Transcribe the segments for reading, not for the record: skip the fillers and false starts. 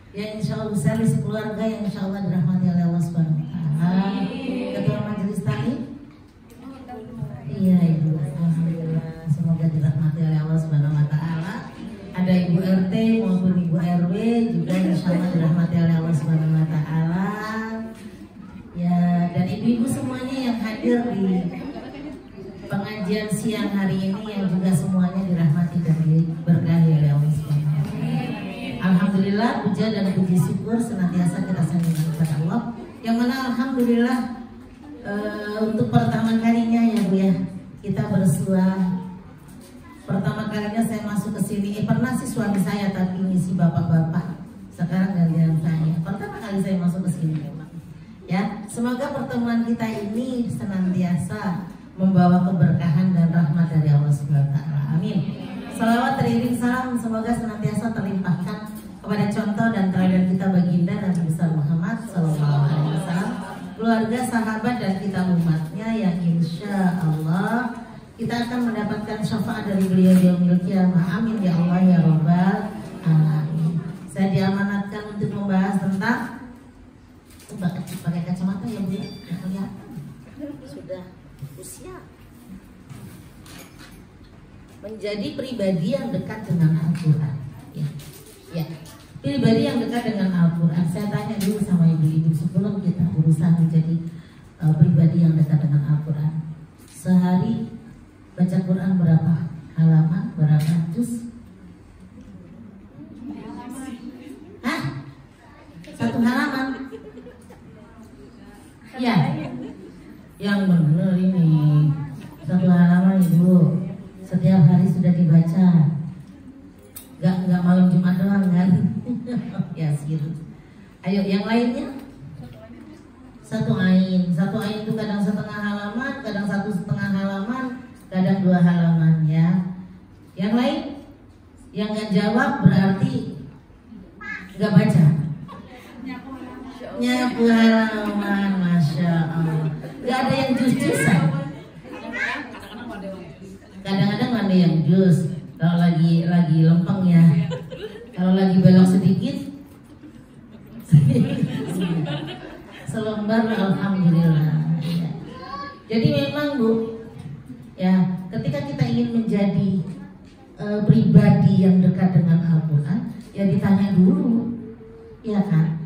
yang insya Allah besar di sekeluarga yang insya Allah dirahmati oleh Allah Subhanahu Wa Taala. Ketua Majelis Taklim, iya Ibu, alhamdulillah semoga dirahmati oleh Allah Subhanahu Wa Taala. Ada Ibu RT maupun Ibu RW juga insya Allah dirahmati oleh Allah Subhanahu Wa Taala. Ya, dan ibu-ibu semuanya yang hadir di pengajian siang hari ini yang juga semuanya dirahmati dan diberkahi oleh Allah Subhanahu Wa Taala. Alhamdulillah, puja dan puji syukur senantiasa kita sandingkan kepada Allah. Yang mana alhamdulillah untuk pertama kalinya ya Bu ya, kita bersua. Pertama kalinya saya masuk ke sini, pernah sih suami saya tapi ngisi bapak-bapak. Sekarang gantian saya. Pertama kali saya masuk ke sini memang. Ya, semoga pertemuan kita ini senantiasa membawa keberkahan dan rahmat dari Allah Subhanahu Wa Taala. Amin. Salawat teriring salam semoga senantiasa terlimpahkan kepada contoh dan teladan kita baginda Nabi besar Muhammad SAW, keluarga, sahabat dan kita umatnya yang insya Allah kita akan mendapatkan syafaat dari beliau di yaumil qiyamah. Amin ya Allah ya Rabbal alamin. Saya diamanatkan untuk membahas tentang pakai kacamata ya Bu ya, kelihatan sudah usia. Menjadi pribadi yang dekat dengan Al-Quran. Ya, pribadi yang dekat dengan Al-Quran. Saya tanya dulu sama ibu-ibu sebelum kita berusaha menjadi pribadi yang dekat dengan Al-Quran. Sehari baca Quran berapa halaman, berapa juz? Hah? Satu halaman? Ya, yang benar ini satu halaman Ibu. Setiap hari sudah dibaca. Gak malam Jumat doang kan? Ya segitu. Ayo yang lainnya? Satu ain itu kadang setengah halaman, kadang 1,5 halaman, kadang 2 halaman ya. Yang lain? Yang gak jawab berarti gak baca. Nyapu halaman, masya Allah. Gak ada yang jus-jusan. Kadang-kadang ada yang jus. Kalau lagi lempeng ya. Kalau lagi belok sedikit, selembar alhamdulillah. Ya. Jadi memang Bu, ya ketika kita ingin menjadi pribadi yang dekat dengan Al-Quran, ya ditanya dulu, ya kan?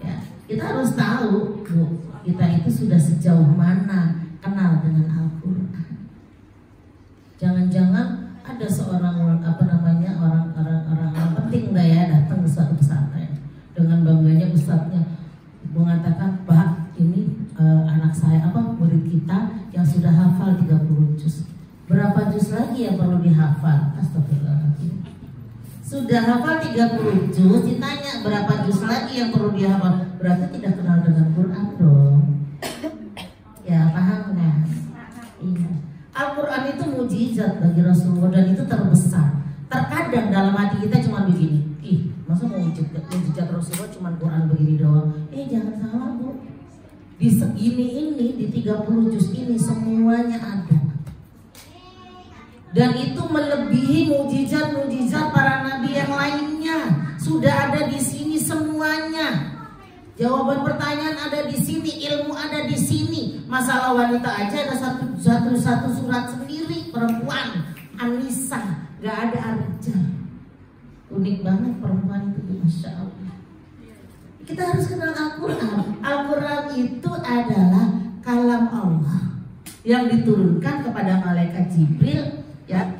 Ya, kita harus tahu Bu, kita itu sudah sejauh mana kenal dengan Al-Quran. Jangan-jangan ada seorang orang penting nggak ya datang ke suatu pesantren dengan bangganya ustadznya mengatakan, Pak ini anak saya murid kita yang sudah hafal 30 juz. Berapa juz lagi yang perlu dihafal? Astagfirullahaladzim. Sudah hafal 30 juz, ditanya berapa juz lagi yang perlu dihafal? Berarti tidak kenal dengan Quran dong. Ya paham kan? Iya. Al-Quran itu mujizat bagi Rasulullah dan itu terbesar. Terkadang dalam hati kita cuma begini, masa mau mujizat Rasulullah cuma Quran begini doang? Jangan salah Bu. Di segini ini, di 30 juz ini semuanya ada. Dan itu melebihi mujizat para nabi yang lainnya. Sudah ada di sini semuanya. Jawaban pertanyaan ada di sini, ilmu ada di sini. Masalah wanita aja ada satu surat sendiri, perempuan, An-Nisa, gak ada Ar-Rijal. Unik banget perempuan itu, masya Allah. Kita harus kenal Al-Quran. Al-Quran itu adalah kalam Allah yang diturunkan kepada malaikat Jibril, ya,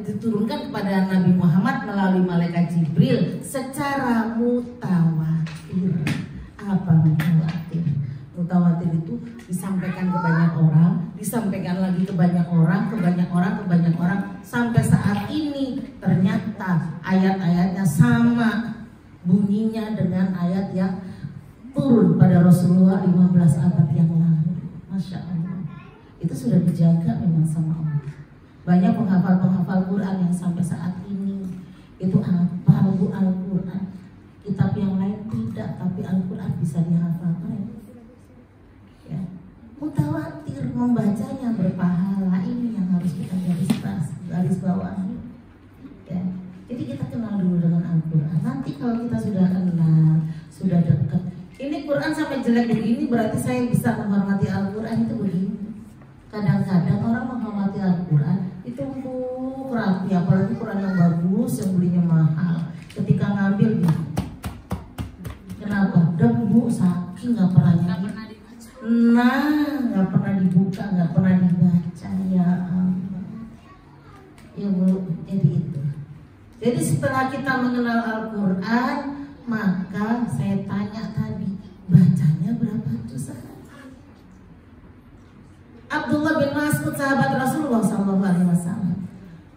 diturunkan kepada Nabi Muhammad melalui malaikat Jibril secara mutawatir. Apa mutawatir? Mutawatir itu disampaikan ke banyak orang, disampaikan lagi ke banyak orang, ke banyak orang, sampai saat ini ternyata ayat-ayatnya sama bunyinya dengan ayat yang turun pada Rasulullah 15 abad yang lalu. Masya Allah. Itu sudah dijaga memang sama Allah. Banyak penghafal Quran yang sampai saat ini itu hafal Bu Al-Quran. Kitab yang lain tidak, tapi Al-Quran bisa dihafalkan. Ya. Mutawatir, membacanya berpahala, ini yang harus kita garis bawahi. Ya. Jadi kita kenal dulu dengan Al-Quran. Nanti kalau kita sudah kenal, Quran sampai jelek begini berarti saya bisa menghormati Al-Quran itu begini. Kadang-kadang orang menghormati Al-Quran itu rapi, apalagi Quran yang bagus yang belinya mahal. Ketika ngambil gitu. Kenapa? Debu saking nggak pernah nyanyi. Nah, nggak pernah dibuka, nggak pernah dibaca ya. Ya Bu, jadi itu. Jadi setelah kita mengenal Al-Quran, maka saya tanya tadi, bacanya berapa juz? Abdullah bin Mas'ud, sahabat Rasulullah SAW,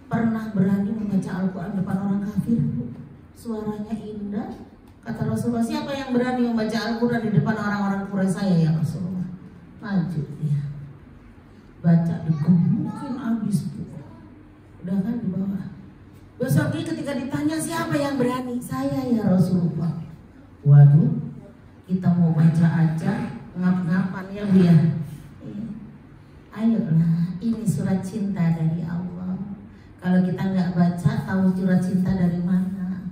pernah berani membaca Al-Quran depan orang kafir. Suaranya indah. Kata Rasulullah, siapa yang berani membaca Al-Quran di depan orang-orang Quraisy? Saya ya Rasulullah. Maju dia, baca digemukin habis tuh. Udah kan di bawah. Besok dia ketika ditanya siapa yang berani, saya ya Rasulullah. Waduh, kita mau baca aja ngap-ngapan ya Bu ya. Ayolah, ini surat cinta dari Allah. Kalau kita nggak baca, tahu surat cinta dari mana?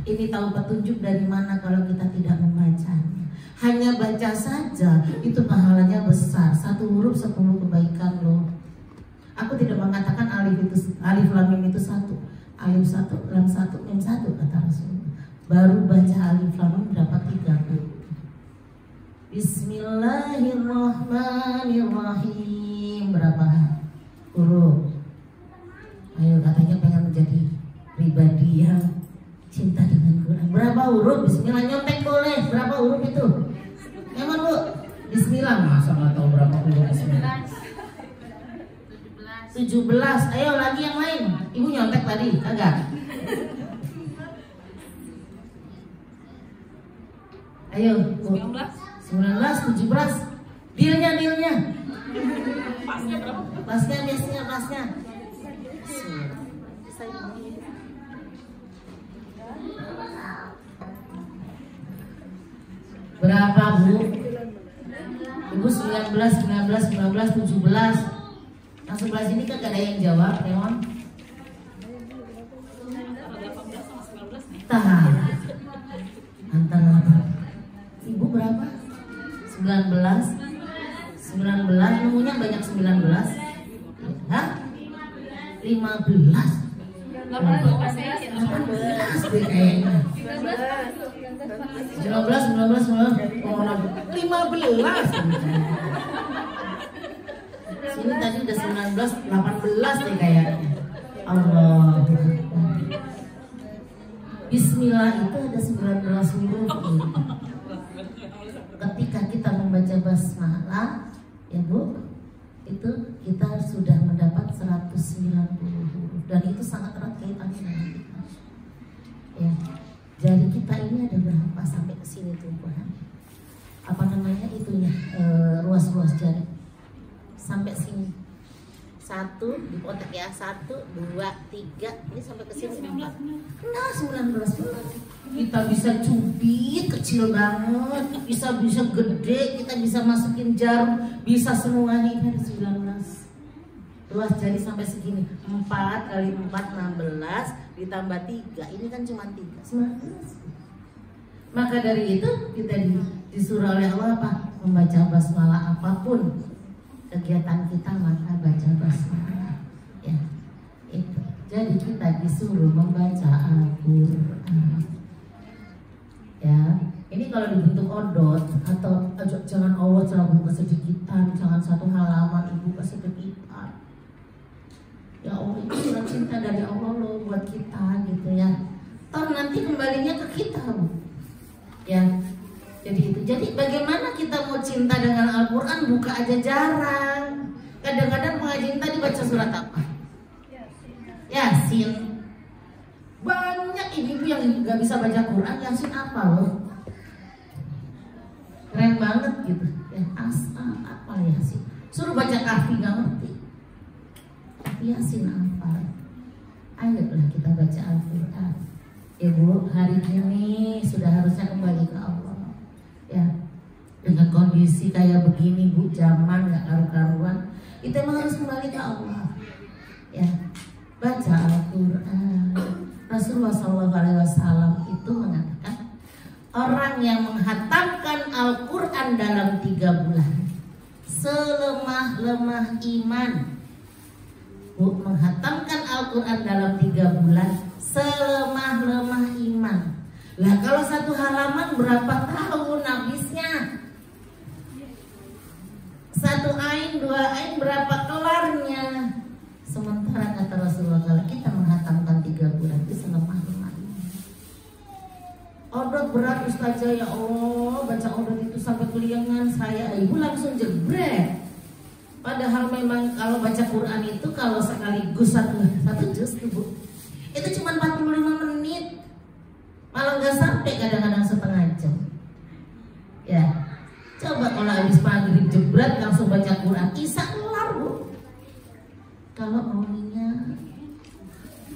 Ini tahu petunjuk dari mana kalau kita tidak membacanya? Hanya baca saja, itu pahalanya besar. 1 huruf 10 kebaikan loh. Aku tidak mengatakan alif lam mim itu 1. Alif 1, lam 1, mim 1 kata Rasulullah. Baru baca alif lam mim dapat 30. Bismillahirrahmanirrahim. Berapa huruf? Ayo, katanya pengen menjadi pribadi yang cinta dengan Quran. Berapa huruf? Bismillah, nyontek boleh. Berapa huruf itu? Emang Bu? Bismillah, masa nggak tahu berapa huruf Bismillah? 17. Ayo lagi yang lain. Ibu nyontek tadi, kagak? Ayo Bu. 19, 17. Dealnya. Pasnya berapa? Pasnya. Berapa Bu? Ibu 19, 17. Yang sebelah sini kan gak ada yang jawab, Leon. Tahan. Antara Ibu berapa? 19, nemunya banyak 19. Hah? 15. 18 deh kayaknya. 19, 15. Sini tadi udah 19, 18 deh kayaknya. Allah. Bismillah itu ada 19 huruf. Ketika kita membaca basmalah, ya Bu, itu kita sudah mendapat 190 huruf dan itu sangat erat kaitannya dengan kita. Ya, jari kita ini ada berapa sampai ke sini tuh, apa namanya itunya, ruas-ruas jari sampai sini. 1 dipotek ya, 1, 2, 3, ini sampai ke sini 4. Nah, 19. Kita bisa cubit kecil banget, bisa gede, kita bisa masukin jarum, bisa semuanya. Ini ada 19. Luas jari sampai segini. 4 kali 4 16 ditambah 3. Ini kan cuma 3, 19. Maka dari itu kita disuruh oleh Allah apa? Membaca basmalah apapun kegiatan kita, maka baca basmalah. Ya, itu. Jadi kita disuruh membaca Al-Quran. Ya, ini kalau dibentuk odot atau jangan Allah selalu kesedikitan, jangan 1 halaman Ibu kesedikitan. Ya Allah, itu surat cinta dari Allah loh buat kita gitu ya. Toh nanti kembalinya ke kita Bu. Ya, jadi itu. Jadi bagaimana kita mau cinta dengan Al-Quran? Buka aja jarang. Kadang-kadang pengajian tadi baca surat apa? Yasin. Banyak ibu yang nggak bisa baca Quran, Yasin apa loh? Keren banget gitu. Ya, apa Yasin? Suruh baca Kahfi nggak ngerti. Yasin apa? Ayolah kita baca Al-Quran. Ibu, hari ini sudah harusnya kembali ke Allah. Ya, dengan kondisi kayak begini Bu, zaman nggak karu-karuan, kita emang harus kembali ke Allah. Ya, baca Al-Quran. Rasulullah SAW itu mengatakan, orang yang menghatamkan Al-Quran dalam 3 bulan selemah-lemah iman. Menghatamkan Al-Quran dalam 3 bulan selemah-lemah iman. Lah kalau 1 halaman berapa tahun habisnya? 1 ain, 2 ain berapa kelarnya? Sementara kata Rasulullah, kalau kita menghatamkan 3 bulan itu selemah-lemah iman. Odot berat Ustazah, ya Allah, baca odot itu sampai keliangan saya. Ibu langsung jebret. Padahal memang kalau baca Quran itu kalau sekaligus satu juz Bu, itu cuma 45 menit. Malah nggak sampai kadang-kadang setengah jam. Ya, coba kalau habis maghrib jebret langsung baca Quran, Isya kelar Bu. Kalau maunya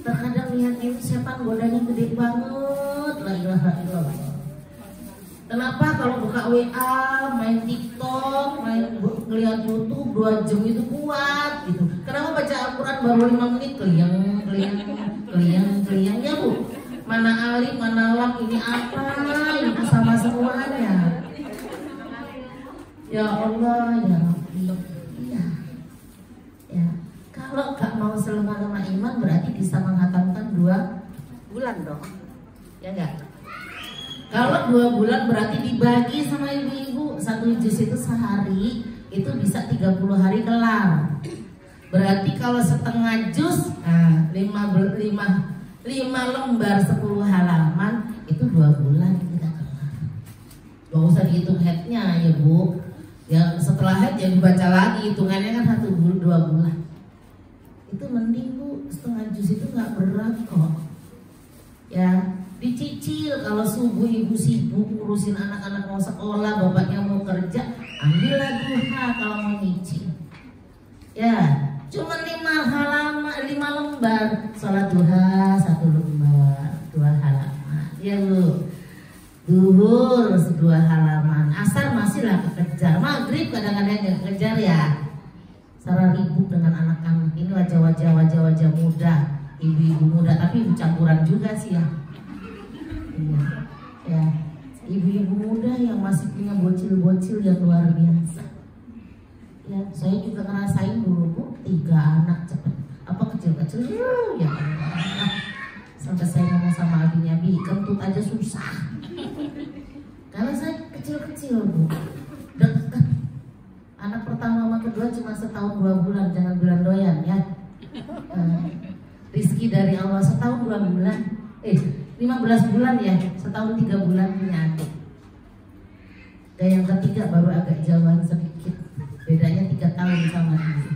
terkadang lihat itu setan godanya gede banget, la ilaha illallah. Kenapa kalau buka WA, main TikTok, ngeliat YouTube 2 jam itu kuat gitu? Kenapa baca Al-Quran baru 5 menit keliang ya Bu? Mana alif, mana lam, ini apa? Itu sama semuanya. Ya Allah, ya Rabbi. Ya. Kalau gak mau selemah-lemah iman berarti bisa menghatamkan 2 bulan dong. Ya enggak? Kalau 2 bulan berarti dibagi sama ibu-ibu, 1 juz itu sehari itu bisa 30 hari kelar. Berarti kalau setengah juz, 5 lembar 10 halaman itu 2 bulan kita kelar. Gak usah dihitung headnya ya Bu. Ya setelah head ya dibaca lagi, hitungannya kan 1 bulan 2 bulan. Itu mending Bu, setengah juz itu nggak berat kok. Ya. Dicicil, kalau subuh ibu sibuk ngurusin anak-anak mau sekolah, bapaknya mau kerja, ambillah duha kalau mau nyicil. Ya, cuma 5 lembar. Sholat duha 1 lembar, 2 halaman. Ya Bu. Duhur 2 halaman. Asar masih lah kekejar. Maghrib kadang-kadang nggak kekejar ya. Sarah ribut dengan anak-anak ini, wajah muda, ibu-ibu muda, tapi campuran juga sih ya. Iya, ya, ibu-ibu muda yang masih punya bocil-bocil yang luar biasa. Ya, saya juga ngerasain dulu Bu, 3 anak cepet, apa kecil-kecil, ya Allah. Sampai saya ngomong sama abinya, Bi, kentut aja susah. Karena saya kecil-kecil Bu, deket. Anak pertama sama kedua cuma setahun 2 bulan, jangan bilang doyan ya. Rizki dari Allah setahun 2 bulan, 15 bulan ya, setahun 3 bulan punya adik. Dan yang ketiga baru agak jauhan sedikit, bedanya 3 tahun sama dia.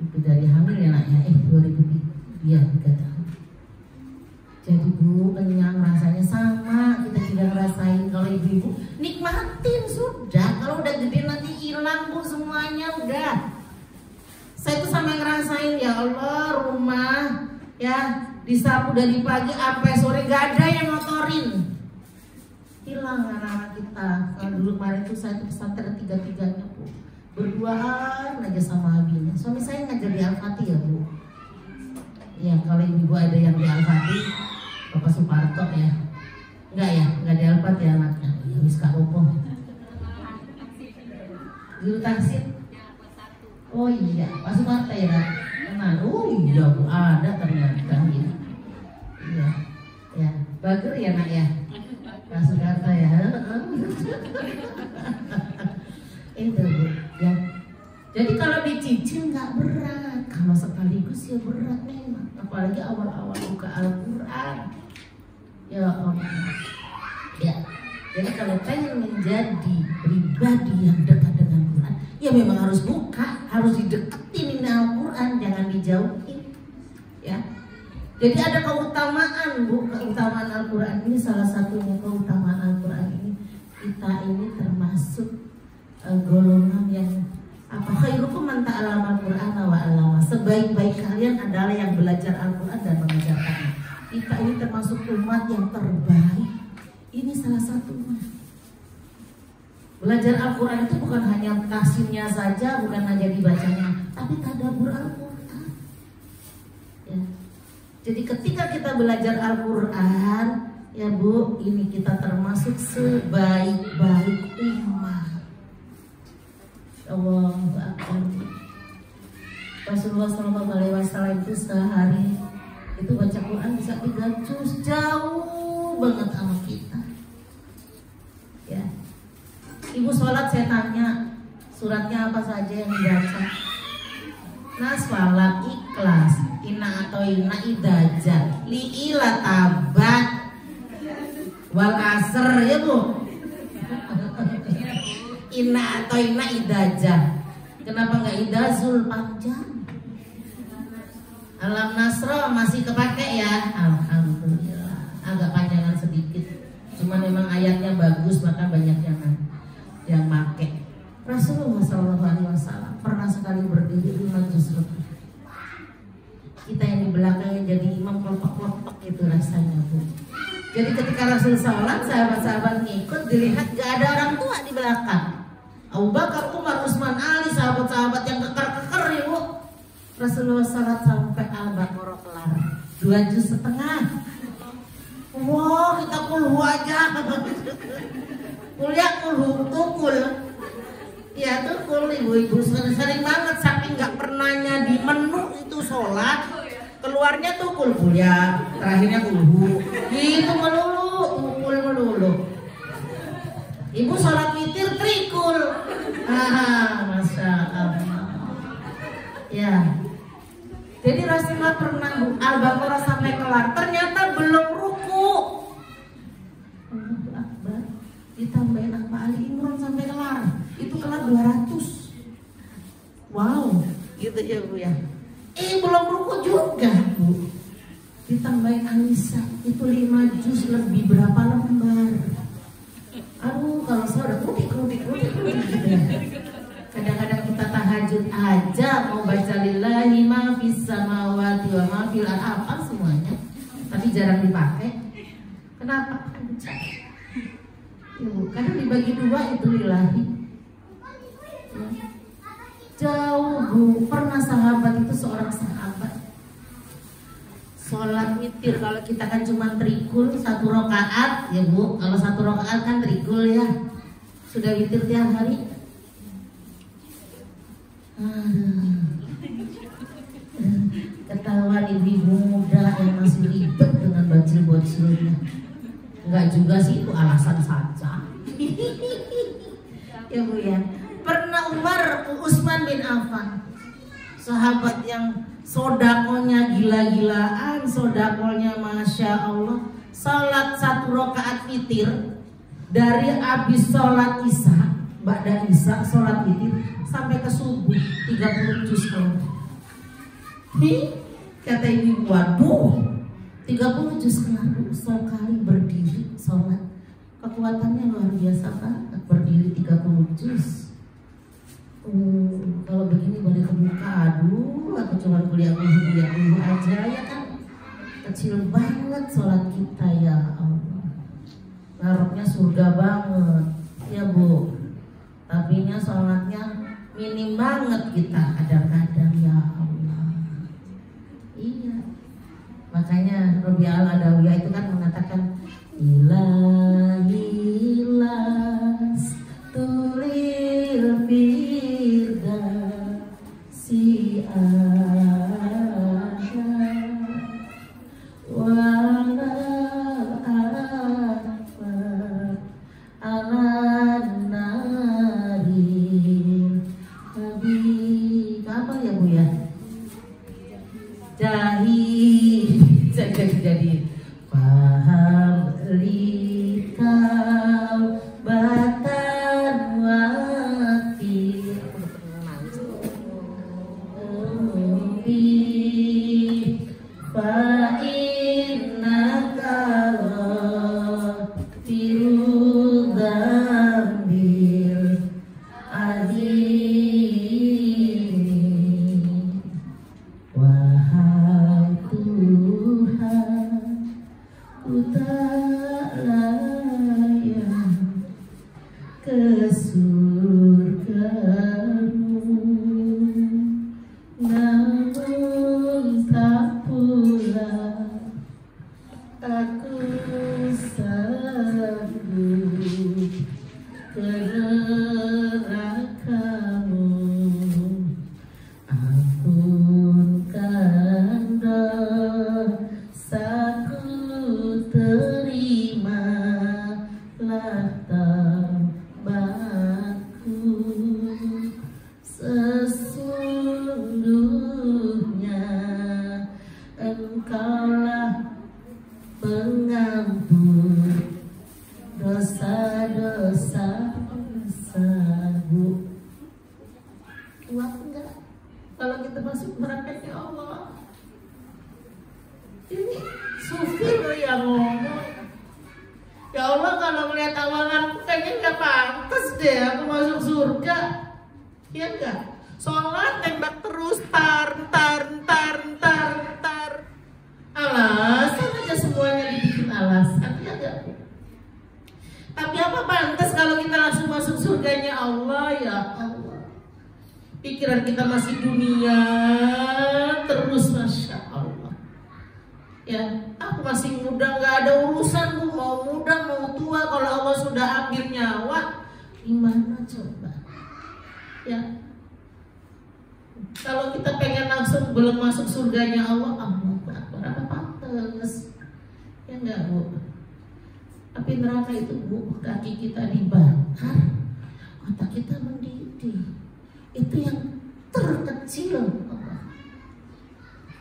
Itu dari hamil ya nak ya, 2000 ya 3 tahun. Jadi Bu, kenyang rasanya sama, kita juga ngerasain. Kalau ibu-ibu nikmatin sudah, kalau udah gede nanti hilang Bu semuanya udah. Saya tuh sampai ngerasain, ya Allah, rumah ya disapu dari pagi sampai sore gak ada yang ngotorin. Hilang anak-anak kita. Kalau dulu kemarin tuh saya pesantren 3-3-nya Bu, berduaan aja sama abinya. Suami saya ngajar di Al-Fatih ya Bu. Ya kalau ibu ada yang di Al-Fatih, Bapak Suparto ya. Enggak ya, enggak di Al-Fatih ya anaknya. Ya wis Kak Opo. Guru Taksit. Oh iya, Pak Suparto ya. Oh iya Bu, ada ternyata ya. Iya, ya, bagus ya nak ya, Pak Sukarta ya. Itu Bu, ya. Jadi kalau dicicil nggak berat, kalau sekaligus ya berat memang. Apalagi awal-awal buka Al-Quran. Ya Allah. Ya. Jadi kalau pengen menjadi pribadi yang dekat dengan Quran, ya memang harus buka, harus dideketin ini Al-Quran, jangan dijauhin. Ya. Jadi ada keutamaan Bu, keutamaan Al-Quran ini salah satunya keutamaan Al-Quran ini, kita ini termasuk golongan yang apa, khairukum man ta'allama Al-Quran wa 'allama. Sebaik-baik kalian adalah yang belajar Al-Quran dan mengajarkannya. Kita ini termasuk umat yang terbaik. Ini salah satunya. Belajar Al-Quran itu bukan hanya tafsirnya saja, bukan hanya dibacanya, tapi tadabbur Al-Quran. Ya. Jadi ketika kita belajar Al-Quran, ya Bu, ini kita termasuk sebaik-baik umat. Allahu Akbar. Rasulullah SAW itu sehari itu baca Quran bisa 3 juz, jauh banget sama kita. Ya, ibu sholat saya tanya suratnya apa saja yang dibaca. Nas, Falaq, Ikhlas, Inna atau Inna, Idajah, Li'ila, Tabat, Wal Asr, ya bu. Inna atau Inna, Idajah. Kenapa nggak Idazul, panjang? Alam Nasro masih kepake ya, alhamdulillah. Agak panjangan sedikit, cuma memang ayatnya bagus maka banyak yang make. Rasulullah SAW pernah sekali berdiri 5 juz lebih. Kita yang di belakangnya jadi imam kelompok-kelompok itu rasanya bu. Jadi ketika Rasul sholat, sahabat-sahabat ngikut, dilihat gak ada orang tua di belakang. Abu Bakar, Umar, Utsman, Ali, sahabat-sahabat yang keker-keker ya bu. Rasulullah sholat sampai Al-Baqarah kelar 2 juz setengah. Wow, kita kulhu aja. Kuliah kulhu tukul. Ya tukul ibu-ibu sering banget saking nggak pernahnya di menu itu sholat. Keluarnya tukul kuliah, terakhirnya kulhu. Itu melulu, tukul melulu. Ibu sholat witir trikul. Masya Allah. Ya. Jadi Rasulullah pernah Al-Baqarah sampai kelar, ternyata belum ruku. Allahu Akbar. Ditambahin apa Ali Imran sampai kelar. Itu kelar 200. Wow, gitu ya Bu ya. Belum ruku juga Bu. Ditambahin Anissa itu 5 juz lebih berapa lembar. Aduh, kalau saya udah kudik gitu ya. Kadang-kadang kita tahajud aja mau baca lillahi ma fis samawati wa ma fil ardi, apa semuanya, tapi jarang dipakai. Kenapa? Karena dibagi 2 itu lillahi. Ya. Jauh Bu, pernah sahabat itu seorang sahabat sholat witir, kalau kita kan cuma trikul 1 rakaat ya Bu, kalau 1 rakaat kan trikul ya, sudah witir tiap hari. Ketahuan ibu muda yang masih ribet dengan bocil-bocilnya. Enggak juga sih, itu alasan saja. Ya Bu ya. Pernah Umar Utsman bin Affan, sahabat yang sodakonya gila-gilaan, sodakonya masya Allah, salat 1 rakaat witir dari habis sholat isya, ba'da isya sholat witir sampai ke subuh 30 juz. Kata ibu, waduh 30 juz kelar sekali berdiri sholat. Kekuatannya luar biasa banget, berdiri 30 juz. Kalau begini balik ke muka, aduh aku cuma kuliah aja ya kan. Kecil banget sholat kita ya Allah. Naroknya surga banget ya Bu. Tapi nya sholatnya minim banget kita kadang-kadang ya Allah. Iya. Makanya Rabi'ah Al-Adawiyah itu kan mengatakan ilahilas tulil firda si ada wala akbar alanari habib. Apa ya Bu ya? Jadi paham likau batan wati fa innaka tiru dzambil azim. Wahai Tuhan, ku tak layak ke surgamu, namun tak pula aku sanggup ke nerakamu. Ampunkan dosaku, terimalah taubatku. Sesungguhnya Engkaulah pengampun dosa-dosa. Kuat enggak kalau kita masuk neraka ya Allah? Ini sufi loh yang ngomong. Ya Allah, kalau melihat amalanku kayaknya nggak pantas deh aku masuk surga. Ya enggak? Sholat tembak terus, tar. Alasan aja, semuanya dibikin alasan, ya enggak? Tapi apa pantas kalau kita langsung masuk surganya Allah? Ya Allah, pikiran kita masih dunia terus, Masya Allah. Ya, aku masih muda, nggak ada urusan, Bu, mau muda mau tua. Kalau Allah sudah ambil nyawa, gimana coba? Ya, kalau kita pengen langsung belum masuk surganya Allah, apa pantas? Ya enggak, Bu? Tapi neraka itu, Bu, kaki kita dibakar, mata kita mendidih. Itu yang terkecil.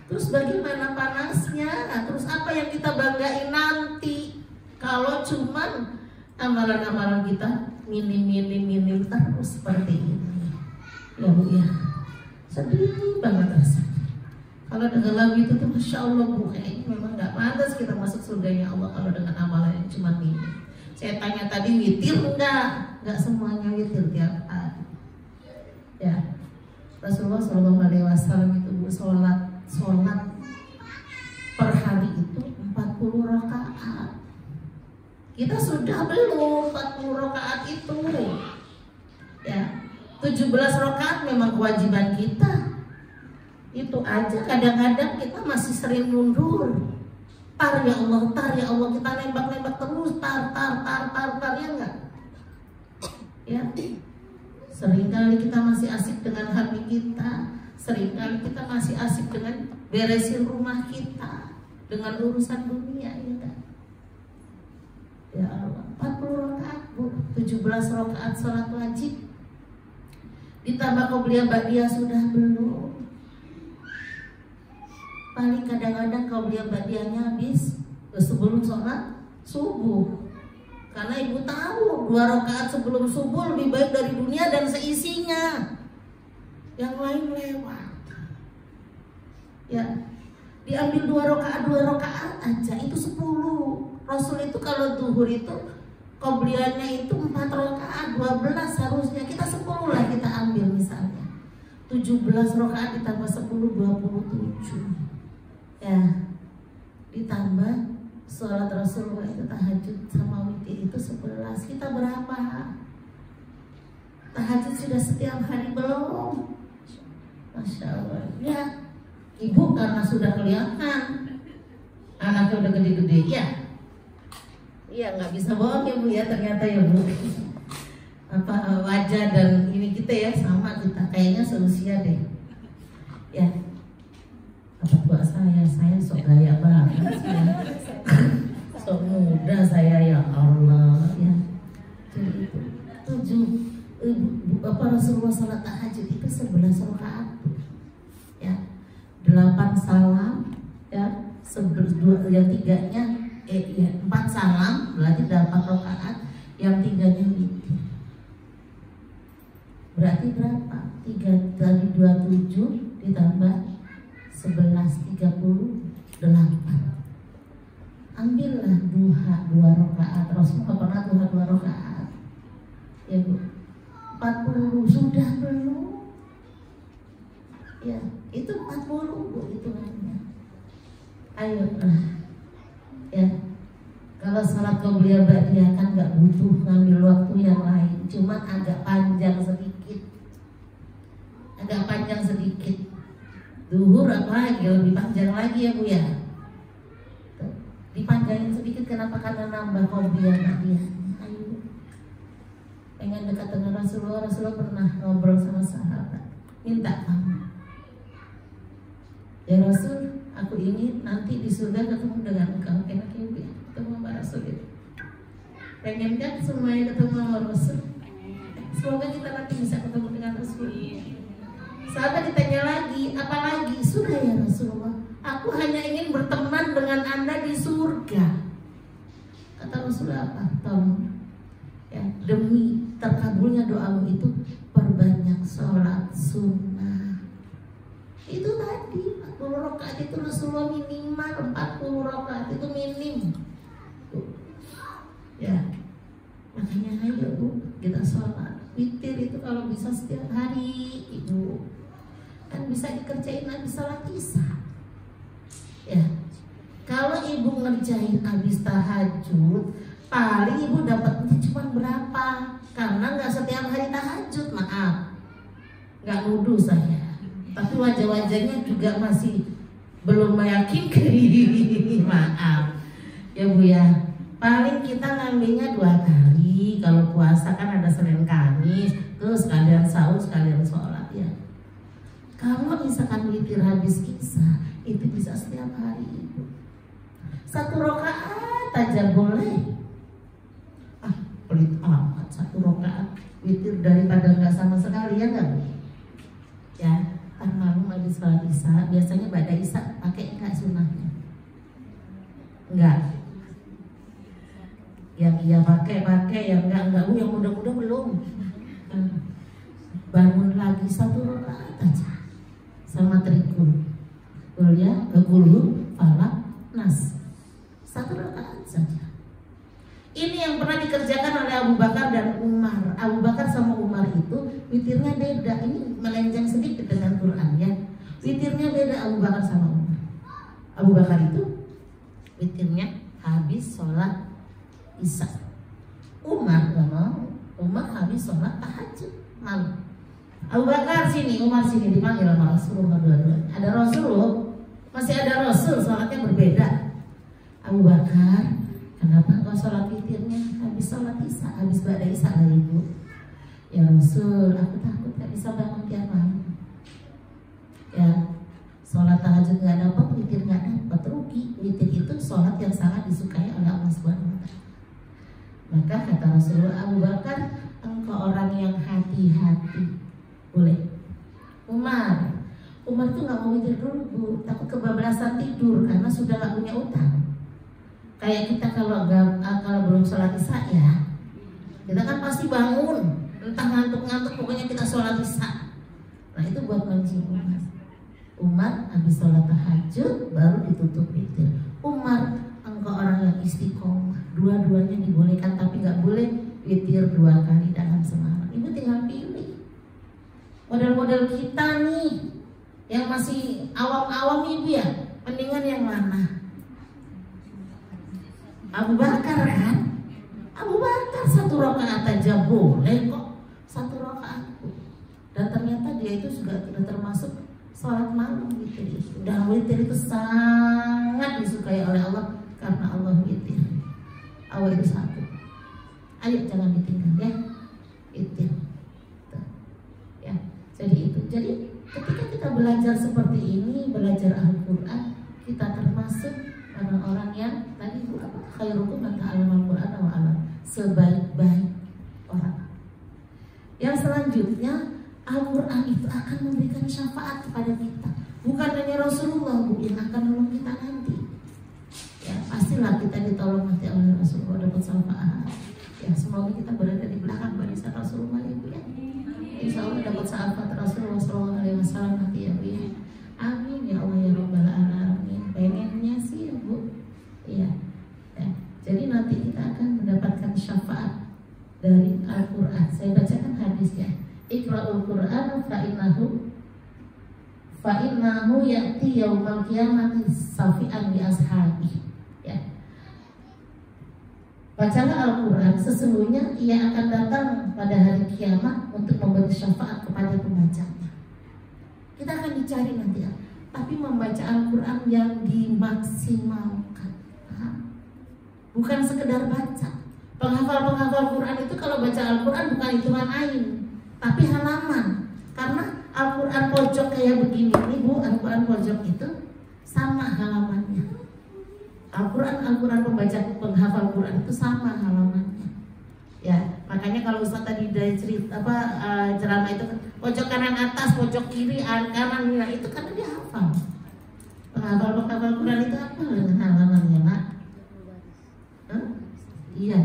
Terus bagaimana panasnya? Terus apa yang kita banggain nanti kalau cuman amalan-amalan kita minim terus seperti ini? Ya Bu ya, sedih banget rasanya. Kalau dengan lagu itu tuh Masya Allah, Bu, kayaknya memang gak pantas kita masuk surganya Allah kalau dengan amalan yang cuma minim. Saya tanya tadi, witir enggak? Enggak semuanya witir tiap hari. Ya, Rasulullah SAW itu, Bu, sholat per hari itu 40 rakaat. Kita sudah belum 40 rakaat itu. Ya, 17 rakaat memang kewajiban kita. Itu aja kadang-kadang kita masih sering mundur. Tar ya Allah, kita nembak terus, tar ya enggak? Ya, seringkali kita masih asik dengan hati kita, seringkali kita masih asik dengan beresin rumah kita, dengan urusan dunia, ya enggak? Ya Allah, 40 rakaat, Bu, 17 rakaat sholat wajib, ditambah qobliyah ba'diyah sudah belum. Paling kadang-kadang qobliyah ba'diyahnya habis sebelum sholat subuh. Karena ibu tahu 2 rakaat sebelum subuh lebih baik dari dunia dan seisinya. Yang lain lewat. Ya, diambil 2 rakaat aja itu 10. Rasul itu kalau zuhur itu qobliyahnya itu 4 rakaat, 12 harusnya. Kita 10 lah kita ambil misalnya. 17 rakaat ditambah 10, 27. Ya, ditambah sholat Rasulullah itu tahajud sama witir itu 11. Kita berapa? Tahajud sudah setiap hari belum? Masya Allah. Ya, ibu karena sudah kelihatan anaknya udah gede-gede, ya. Iya, nggak bisa bohong ya Bu ya, ternyata ya Bu. Apa wajah dan ini kita ya sama, kita kayaknya seusia deh. Ya. Apa buat saya sok gaya banget ya. Sok muda saya, ya Allah ya. Jadi itu 7 Rasulullah salat tahajud itu 11 rakaat ya, 8 salam ya, yang 3-nya 4 salam berarti 8 rakaat, yang 3-nya witir. Berarti berapa? 3 dari 27 ditambah 11, 38. Ambillah duha 2 rakaat. Rasulullah pernah duha 2 rakaat. Ya Bu. 40 sudah belum? Ya, itu 40 Bu hitungannya. Ayo ya. Kalau salat qobliyah ba'diyah kan nggak butuh ngambil waktu yang lain, cuma agak panjang sedikit. Zuhur apalagi lebih panjang lagi ya Bu ya. Dipanjangin sedikit, kenapa? Karena nambah qobliyah ba'diyah. Ayo dekat dengan Rasulullah. Rasulullah pernah ngobrol sama sahabat, minta kamu, ya Rasul, aku ingin nanti di surga ketemu dengan engkau. Enak ya ketemu sama Rasul itu. Pengen kan semuanya ketemu sama Rasul? Semoga kita nanti bisa ketemu dengan Rasul. Sahabat ditanya lagi, apa lagi? Sudah ya Rasulullah, aku hanya ingin berteman dengan Anda di surga. Kata Rasulullah apa? Tolong ya, demi terkabulnya doamu itu perbanyak sholat sunnah. Itu tadi 40 rakaat itu Rasulullah minimal 40 rakaat itu minim. Ya, makanya ayo Bu, kita sholat witir itu kalau bisa setiap hari Ibu. Kan bisa dikerjain habis sholat isya. Ya, kalau Ibu ngerjain habis tahajud, paling Ibu dapatnya cuma berapa? Karena nggak setiap hari tahajud, maaf, nggak nuduh saya, tapi wajah-wajahnya juga masih belum meyakinkan. Maaf ya Bu ya, paling kita ngambilnya 2 kali. Kalau puasa kan ada Senin Kamis, terus sekalian sahur sekalian sholat ya. Kalau misalkan witir habis kisah, itu bisa setiap hari Ibu. 1 rakaat aja boleh. Pelit amat 1 rakaat witir daripada nggak sama sekali, ya nggak Bu? Ya, kan malu habis sholat isya, biasanya pada isya pakai nggak sunnahnya? Enggak. Yang iya pakai, yang enggak, yang muda-muda belum. Bangun lagi 1 rakaat aja sama trikul, ya, gulu, falak, nas, 1 rakaat saja. Ini yang pernah dikerjakan oleh Abu Bakar dan Umar. Abu Bakar sama Umar itu witirnya beda. Ini melenceng sedikit dengan Quran ya. Witirnya beda Abu Bakar sama Umar. Abu Bakar itu witirnya habis sholat isya. Umar gak mau. Umar habis sholat tahajud malam. Abu Bakar sini, Umar sini, dipanggil sama Rasulullah dua-dua. Ada Rasulullah, masih ada Rasul, sholatnya berbeda. Abu Bakar, kenapa kau sholat witirnya habis sholat isya, habis pada isya lah Ibu? Ya Rasul, aku takut gak bisa bangun tiap malam. Ya, sholat tahajud gak dapat, witir gak dapat, rugi. Witir itu sholat yang sangat disukai oleh Allah SWT. Maka kata Rasulullah, Abu Bakar, engkau orang yang hati-hati. Boleh. Umar tuh gak mau witir dulu Bu, takut kebablasan tidur karena sudah gak punya utang. Kayak kita kalau belum sholat isya ya, kita kan pasti bangun, entah ngantuk-ngantuk, pokoknya kita sholat isya. Nah itu buat mancing Umar habis sholat tahajud baru ditutup witir. Umar, engkau orang yang istiqomah, dua-duanya dibolehkan, tapi gak boleh witir 2 kali dalam semalam. Ibu tinggal pilih. Model-model kita nih yang masih awam-awam Ibu ya, mendingan yang mana? Abu Bakar kan? Abu Bakar 1 rakaat aja boleh kok, 1 rakaat. Dan ternyata dia itu juga tidak termasuk sholat malam witir itu. Dan witir itu sangat disukai oleh Allah karena Allah witir. Allah itu 1. Ayo jangan ditinggal ya, witir. Ya, jadi itu. Jadi ketika kita belajar seperti ini, belajar Al-Quran, kita termasuk orang-orang yang tadi Bu apa? Khairukum man ta'allama al-Qur'ana wa 'allama. Sebaik-baik orang. Yang selanjutnya, Al-Quran itu akan memberikan syafaat kepada kita. Bukan hanya Rasulullah Bu yang akan menolong kita nanti. Ya, pastilah kita ditolong nanti oleh Rasulullah, dapat syafaat. Ya, semoga kita berada di belakang barisan Rasulullah Ibu ya. Insya Allah dapat syafaat Rasulullah SAW nanti ya Bu ya. Amin ya Allah ya Rabbal Alamin. Pengennya sih ya Bu. Iya. Ya. Jadi nanti kita akan mendapatkan syafaat dari Al-Quran. Saya bacakan hadisnya. Iqra'ul Qur'an fa'innahu ya'ti yaumal qiyamati safi'an li ashabi. Ya. Bacalah Al-Quran, sesungguhnya ia akan datang pada hari kiamat untuk memberi syafaat kepada pembacanya. Kita akan dicari nanti ya, tapi membaca Al-Quran yang dimaksimalkan. Bukan sekedar baca, Penghafal Quran itu kalau baca Al-Quran bukan hitungan ain, tapi halaman. Karena Al-Quran pojok kayak begini nih Bu, Al-Quran pojok itu sama halamannya. Al-Quran pembaca penghafal Quran itu sama halamannya. Ya, makanya kalau Ustaz tadi dari cerita ceramah itu pojok kanan atas, pojok kiri, kanan, nah itu karena dia hafal. Penghafal Quran itu apa dengan halamannya, Mak? Iya.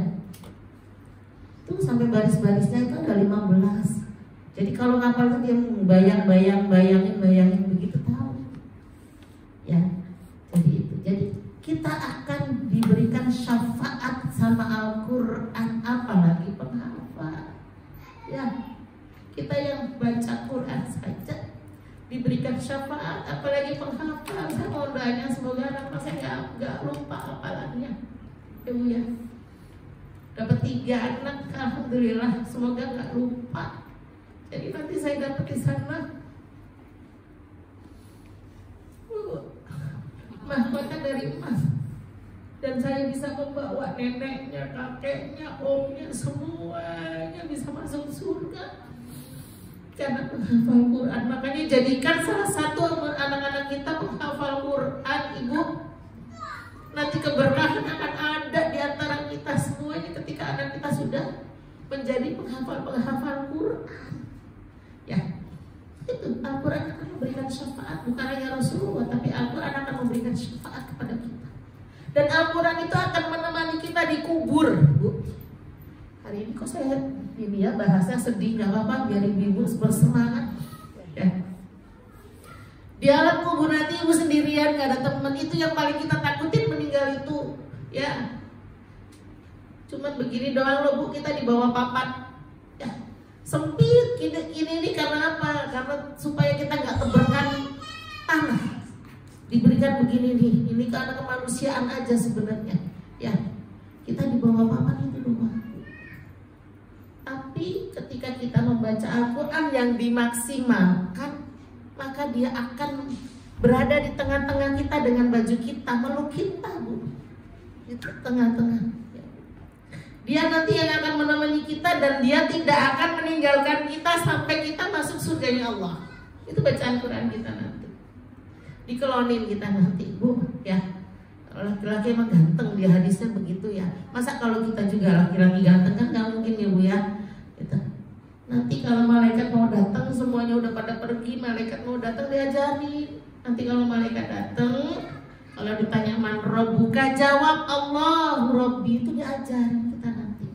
Tuh sampai baris-barisnya itu ada 15. Jadi kalau ngapal tuh dia bayangin begitu tahu. Ya. Jadi kita akan diberikan syafaat sama Al-Quran, apalagi penghafal. Ya. Kita yang baca Quran saja diberikan syafaat, apalagi penghafal. Saya mau doanya semoga anak saya nggak lupa hafalannya. Ibu ya. Dapat 3 anak, alhamdulillah, semoga nggak lupa. Jadi nanti saya dapat di sana mahkota dari emas, dan saya bisa membawa neneknya, kakeknya, omnya, semuanya bisa masuk surga karena menghafal Quran. Makanya jadikan salah satu anak-anak kita menghafal Quran, Ibu. Nanti keberkahan akan ada di antara kita semuanya ketika anak kita sudah menjadi penghafal Quran. Ya, itu Al-Quran akan memberikan syafaat, bukan hanya Rasulullah, tapi Al-Quran akan memberikan syafaat kepada kita. Dan Al-Quran itu akan menemani kita di kubur, Bu. Hari ini kok saya ini ya bahasnya sedih, nggak apa-apa, biar ibu bersemangat. Ya. Di alam kubur nanti ibu sendirian, gak ada teman. Itu yang paling kita takutin, meninggal itu. Ya, cuman begini doang loh Bu, kita di bawah papan. Ya, sempit ini karena apa? Karena supaya kita nggak teberkan tanah. Diberikan begini nih, ini karena kemanusiaan aja sebenarnya. Ya, kita di bawah papan itu doang. Tapi ketika kita membaca Al-Quran yang dimaksimalkan, maka dia akan berada di tengah-tengah kita dengan baju kita, meluk kita, Bu. Di tengah-tengah. Dia nanti yang akan menemani kita, dan dia tidak akan meninggalkan kita sampai kita masuk surganya Allah. Itu bacaan Quran kita nanti. Dikelonin kita nanti, Bu. Ya, laki-laki emang ganteng, dia hadisnya begitu ya. Masa kalau kita juga laki-laki ganteng kan nggak mungkin ya Bu ya. Gitu. Nanti kalau malaikat mau datang, semuanya udah pada pergi, malaikat mau datang diajari. Nanti kalau malaikat datang, kalau ditanya man rabbuka, jawab Allah Rabbi, itu diajarin kita nanti.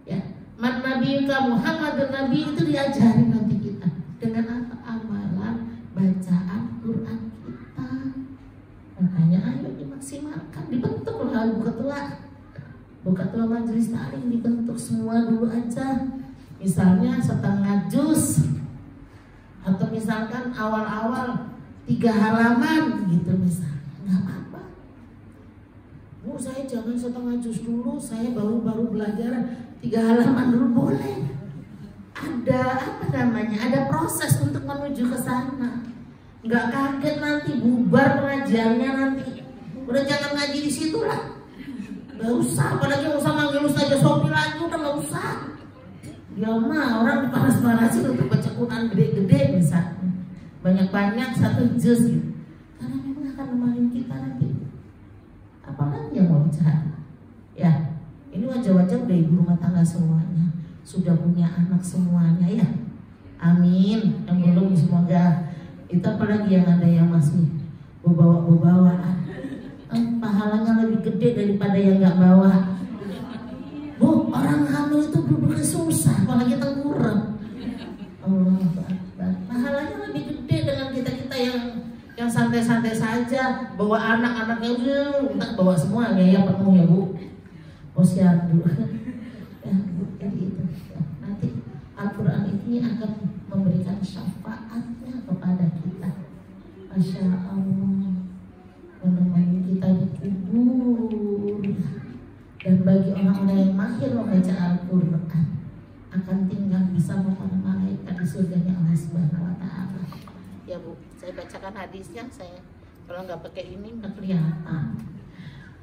Ya, man nabiyuka Muhammadun Nabi, itu diajarin nanti kita. Dengan apa? Amalan bacaan Quran kita. Makanya ayo dimaksimalkan, dibentuk oleh Bu Ketua Majelis Taklim, dibentuk semua dulu aja. Misalnya setengah juz, atau misalkan awal-awal 3 halaman gitu misalnya, nggak apa-apa. Bu, saya jangan setengah juz dulu, saya baru belajar 3 halaman dulu, boleh. Ada apa namanya? Ada proses untuk menuju ke sana. Nggak kaget nanti bubar pengajiannya nanti. Udah jangan ngaji di situ lah. Nggak usah, apalagi nggak usah manggil Ustaz Sofi lagi, udah nggak usah. Ya mah orang dipanas-panasin untuk baca Quran gede-gede misalnya, banyak-banyak 1 juz gitu. Karena memang akan menemani kita nanti. Apalagi yang mau dicari? Ya, ini wajah-wajah udah ibu rumah tangga semuanya, sudah punya anak semuanya ya. Amin. Yang belum semoga itu, apalagi yang ada yang masih bawa-bawaan, pahalanya lebih gede daripada yang nggak bawa. Bu, orang hamil itu bener-bener susah, apalagi tengkurap. Allah Akbar. Pahalanya lebih gede dengan kita yang santai-santai saja, bawa anak-anaknya, kita bawa semua ya penuh ya Bu. Posyandu. Ya, Bu, jadi itu. Ya, nanti Al-Quran ini akan memberikan syafaatnya kepada kita. Masya Allah, menemani kita di kubur. Dan bagi orang-orang yang mahir membaca Al-Quran, akan tinggal bisa menemani malaikat di surganya Allah Subhanahu wa Ta'ala. Ya Bu, saya bacakan hadisnya, saya kalau nggak pakai ini nggak kelihatan.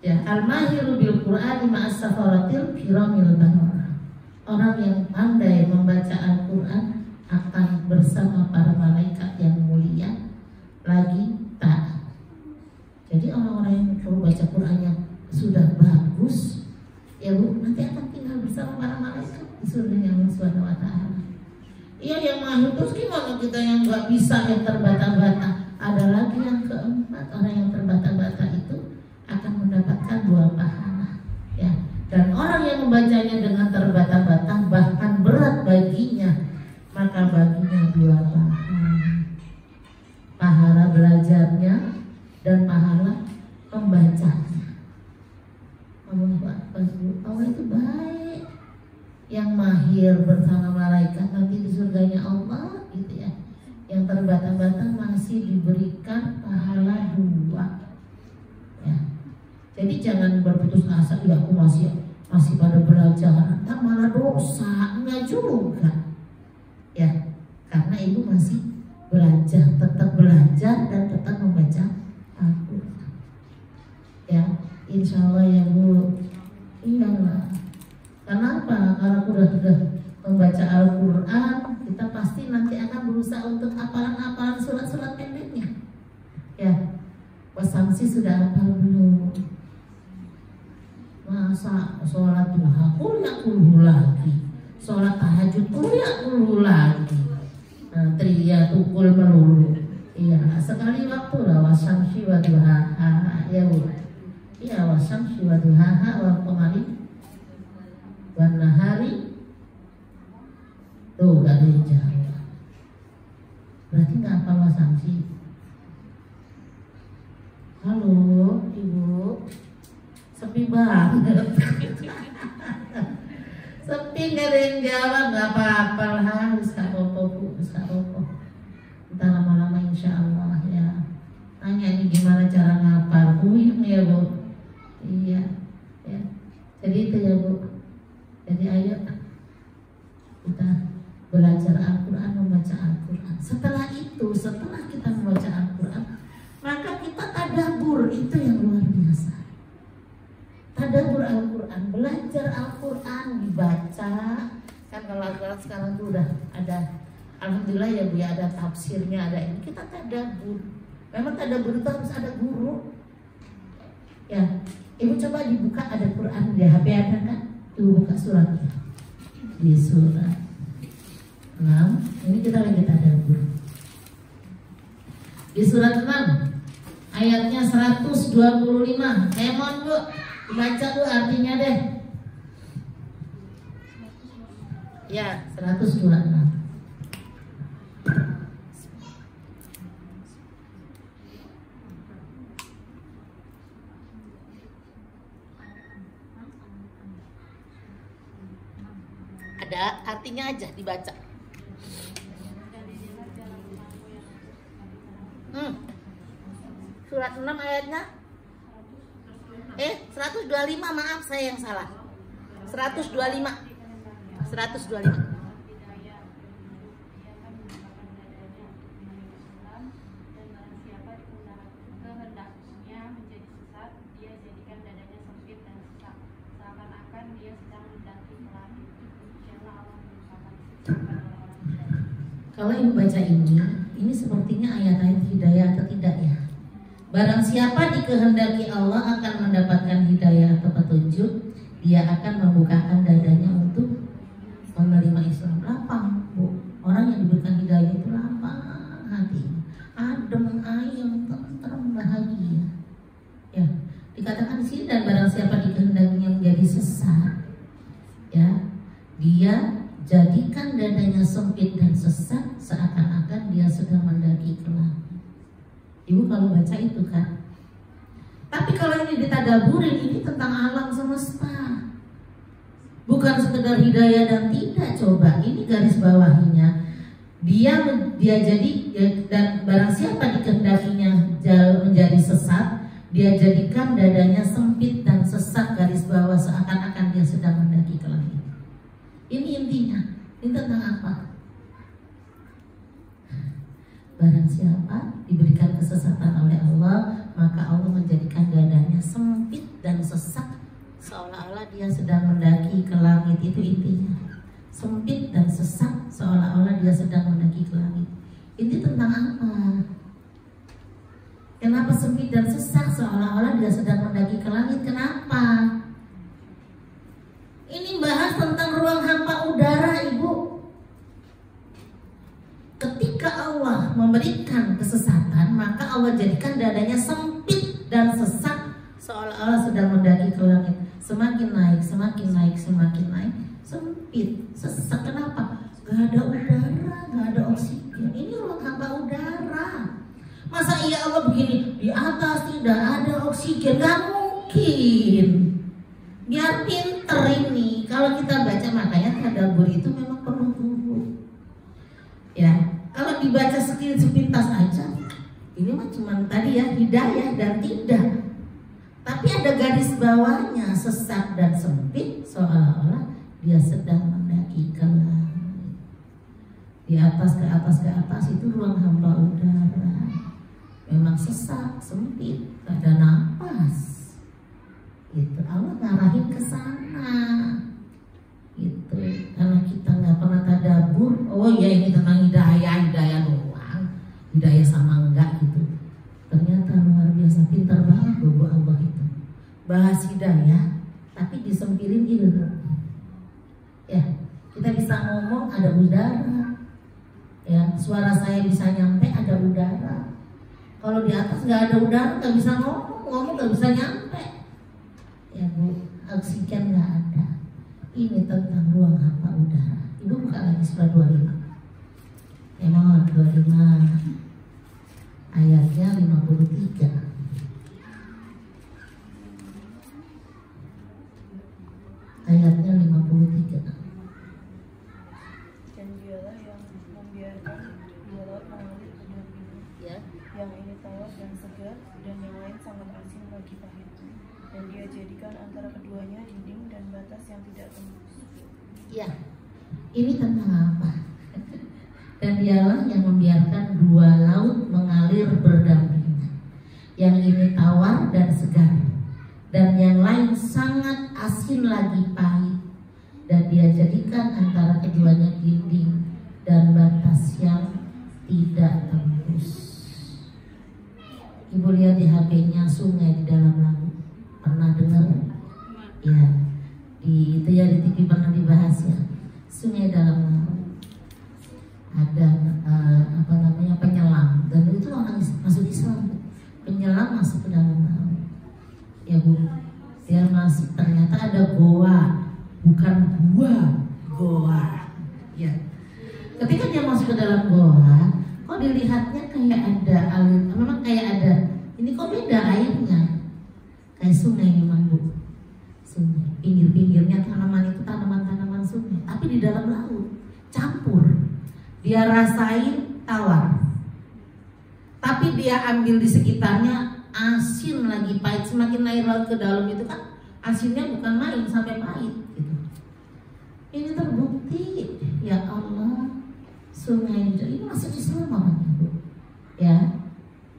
Ya, al-mahiru bil Qur'ani ma'as safaratil kiramil bararah. Orang yang pandai membaca Al-Qur'an akan bersama para malaikat yang mulia lagi taat. Jadi orang-orang yang kalau baca Qur'annya sudah bagus, ya Bu, nanti akan tinggal bersama para malaikat di surga Allah Subhanahu wa taala. Iya, yang mahir terus gimana kita yang nggak bisa, yang terbata-bata? Ada lagi yang keempat, orang yang terbata-bata itu akan mendapatkan 2 pahala. Ya, dan orang yang membacanya dengan terbata-bata bahkan berat baginya, maka baginya 2 pahala. Pahala belajarnya dan pahala membacanya. Allah itu baik. Yang mahir bersama malaikat nanti di surganya Allah gitu ya. Yang terbata-bata masih diberikan pahala 2. Ya. Jadi jangan berputus asa, ya aku masih pada belajar, tak malah dosa, enggak juga. Ya, karena ibu masih belajar, tetap belajar dan tetap membaca Al-Quran. Ya, insya Allah ya Bu. Iyalah. Kenapa? Karena sudah membaca Al-Quran, kita pasti nanti akan berusaha untuk hafalan surat-surat pendeknya. Ya, Wasamsi sudah hafal belum? Masa sholat duha kulhu lagi, sholat tahajud kulhu lagi, tria tukul melulu. Iya, sekali waktu lah. Wasamsi wa duhaha, ya Bu. Iya, wasamsi wa duhaha wa qamari warna hari tuh gak ada yang jawab. Berarti gak hafal wasamsi. Halo Ibu, sepi banget. Sepi gak ada yang jawab. Gak apa-apa lah, harus gak apa-apa Bu, harus gak apa-apa. Kita lama-lama insya Allah ya. Tanya ini gimana cara ngapal, puyeng ya Bu. Iya ya. Jadi itu ya Bu. Jadi ayo kita belajar Al-Quran, membaca Al-Quran. Setelah itu, setelah kita membaca Al-Quran, maka kita tadabbur, itu yang luar biasa. Tadabbur Al-Quran, belajar Al-Quran, dibaca. Kan kalau Al-Quran sekarang itu udah ada, alhamdulillah ya Bu ya, ada tafsirnya, ada ini. Kita tadabbur. Memang tadabbur itu harus ada guru. Ya, Ibu coba dibuka, ada Quran di HP ada kan? Tuh buka suratnya. Di surat 6. Ini kita lagi tadabbur. Di surat 6 ayatnya 125. Emon Bu, baca Bu artinya deh. Ya, 126. Ada artinya aja dibaca. Surat 6 ayatnya 125, maaf saya yang salah. 125. Kalau ibu baca ini sepertinya ayat-ayat hidayah atau tidak ya? Barang siapa dikehendaki Allah akan mendapatkan hidayah atau petunjuk, dia akan membukakan dadanya untuk menerima Islam. Lapang Bu, orang yang diberikan hidayah itu lapang hati, adem, ayem, tenteram, bahagia. Ya, dikatakan di sini, dan barang siapa dikehendakinya menjadi sesat, ya, dia jadikan dadanya sempit dan sesat seakan-akan dia sedang mendaki ke langit. Ibu kalau baca itu kan. Tapi kalau ini ditadaburin, ini tentang alam semesta. Bukan sekedar hidayah dan tidak. Coba ini garis bawahinya. Dia jadi, dan barang siapa dikehendakinya menjadi sesat, dia jadikan dadanya sempit dan sesat, garis bawah, seakan-akan dia sedang mendaki ke langit. Ini intinya. Ini tentang apa? Barang siapa diberikan kesesatan oleh Allah, maka Allah menjadikan dadanya sempit dan sesak, seolah-olah dia sedang mendaki ke langit. Itu intinya, sempit dan sesak seolah-olah dia sedang mendaki ke langit. Ini tentang apa? Kenapa sempit dan sesak seolah-olah dia sedang mendaki ke langit? Kenapa? Ini bahas tentang ruang hampa udara, Ibu. Ketika Allah memberikan kesesatan, maka Allah jadikan dadanya sempit dan sesak seolah-olah sedang mendaki ke langit. Semakin naik, semakin naik, semakin naik, sempit, sesak. Kenapa? Gak ada udara, gak ada oksigen. Ini ruang hampa udara. Masa iya Allah begini, di atas tidak ada oksigen? Gak mungkin. Biar pinter ini. Kalau kita baca, makanya tadabbur itu memang perlu guru. Ya, kalau dibaca sepintas aja, ini mah cuma tadi ya, hidayah dan tidak. Tapi ada garis bawahnya, sesak dan sempit, seolah-olah dia sedang mendaki ke langit. Di atas ke atas ke atas itu ruang hampa udara. Memang sesak, sempit, gak ada napas. Gitu. Allah ngarahin ke sana. Gitu. Karena kita nggak pernah tadabbur. Oh ya, ini tentang hidayah doang. Hidayah sama enggak gitu. Ternyata luar biasa, pintar banget Bu Allah itu. Bahas hidayah, tapi disempirin gitu. Ya, kita bisa ngomong ada udara. Ya, suara saya bisa nyampe ada udara. Kalau di atas nggak ada udara, nggak bisa ngomong nggak bisa nyampe. Ya Bu, oksigen nggak ada. Ini tentang ruang hampa udara. Ibu buka lagi surah 25. Emang 25 ayatnya 53. Ayatnya 53. Dan dialah yang membiarkan dua laut mengalir ke dalam bumi. Ya. Yang ini tawar dan segar, dan yang lain sangat asin bagi pahit. Dan dia jadikan antara keduanya dinding dan batas yang tidak tembus. Ya, ini tentang apa? Dan dialah yang membiarkan dua laut mengalir berdampingan. Yang ini tawar dan segar, dan yang lain sangat asin lagi pahit. Dan dia jadikan antara keduanya dinding dan batas yang tidak tembus. Ibu lihat di HP-nya sungai di dalam laut. Pernah dengar? Ya, di itu ya, di TV pernah dibahas ya. Sungai dalam laut ada penyelam, dan itu orang masuk Islam. Penyelam masuk ke dalam laut. Ya Bu, dia masuk, ternyata ada goa, bukan goa. Ya. Ketika dia masuk ke dalam goa, kok dilihatnya kayak ada alir, memang kayak ada. Ini kok beda airnya? Kayak sungai memang Bu. Sungai, pinggir-pinggirnya tanaman itu tanaman-tanaman sungai, tapi di dalam laut campur. Dia rasain tawar, tapi dia ambil di sekitarnya asin lagi pahit. Semakin naik laut ke dalam itu kan asinnya bukan main, sampai pahit gitu. Ini terbukti, ya Allah, sungai ini masuk Islam namanya Bu. Ya.